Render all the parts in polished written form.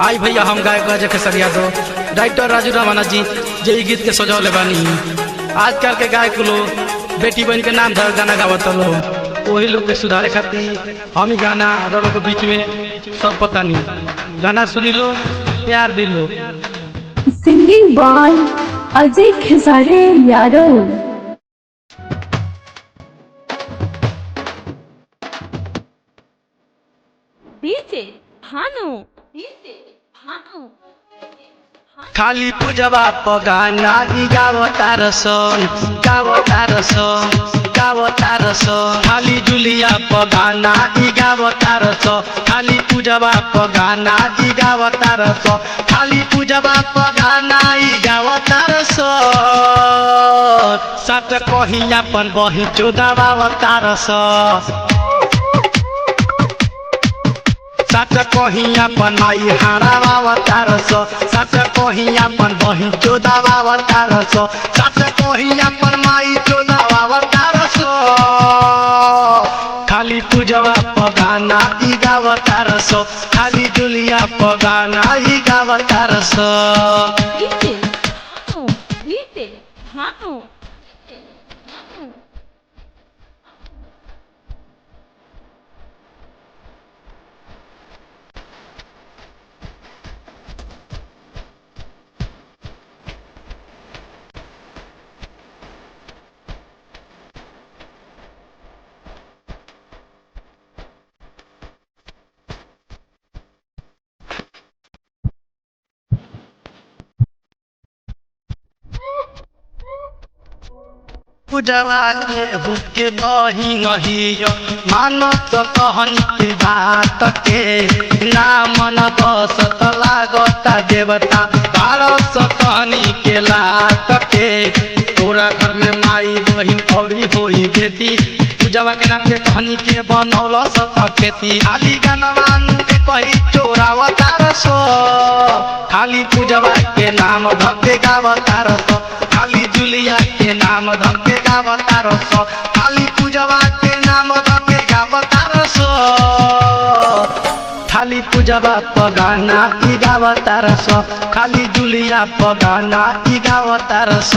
आई भैया हम गायक अजय खेसरिया दो डायरेक्टर राजू रवाना जी जे गीत के सजौले बानी। आजकल के गायक लोग बेटी बहन के नाम धर गाना गावत लो, वही लोग के सुधारे खातिर हम ही गाना दोनों के बीच में सब पता नहीं गाना सुनी लो, प्यार दी लो। Singing by Ajay Khesariya Yadav. DJ Bhanu, DJ Bhanu. खाली पूजवा पगाना गावतारसन खाली जुलिया पगाना गावतारस खाली पूजवा पगाना गावतारस खाली पूजवा पगाना गावतारस सात कहिया अपन बही चोदावतारस सात कहिया अपन माई हारावतारस सात कहिया अपन बही चोदावतारस सात कहिया अपन माई चोदावतारस खाली पूजवा पगाना गावतारस खाली जुलिया पगाना गावतारस। डीजे भानु, डीजे भानु। पूजवा के भूखे बही नहीं मानत कहनी के बात के ना मन बसत लागता देवता बारस कहनी के लात के तोरा घर में माई बहिन औरी होई बेटी पूजवा के नाम के कहनी के बनौल खेती खाली गनवान के कही चोरावतारस खाली पूजवा के नाम धके गावतारस खाली जुलिया के नाम धके गावतारस खाली पूजवा के नाम धके गावतारस खाली पूजवा पगाना गावतारस खाली जुलिया पगाना गावतारस।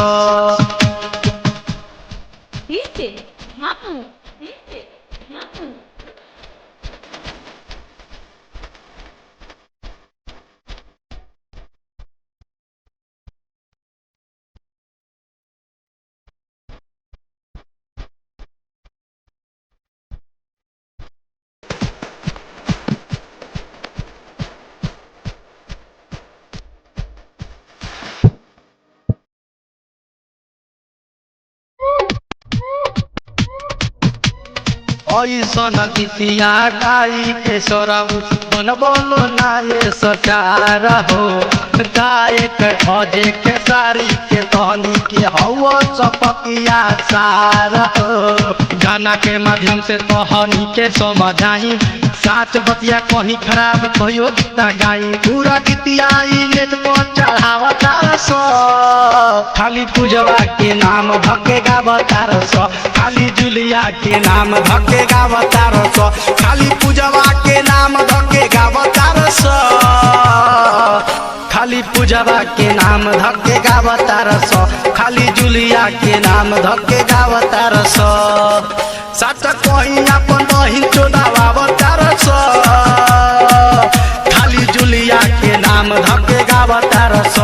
डीजे भानु, डीजे भानु। ऐसन गीतिया गाई के सरऊ बन बोलो नाये सचार हो गायक अजय खेसरी के कहनी के हवा चपकिया सार हो गाना के माध्यम से कहनी के समझाई साच बतिया कहीं खराब कहियो गीता गाई पूरा गीतिया नेट पर चढ़ावतारस खाली पूजवा के नाम धके गावतारस खाली जुलिया के नाम धके गावतारस खाली पूजवा के नाम धके गावतारस खाली पूजवा के नाम धके गावतारस खाली जुलिया के नाम धके गावतारस सात कहीं अपन बहिन चोदावतारस खाली जुलिया के नाम धके गावतारस।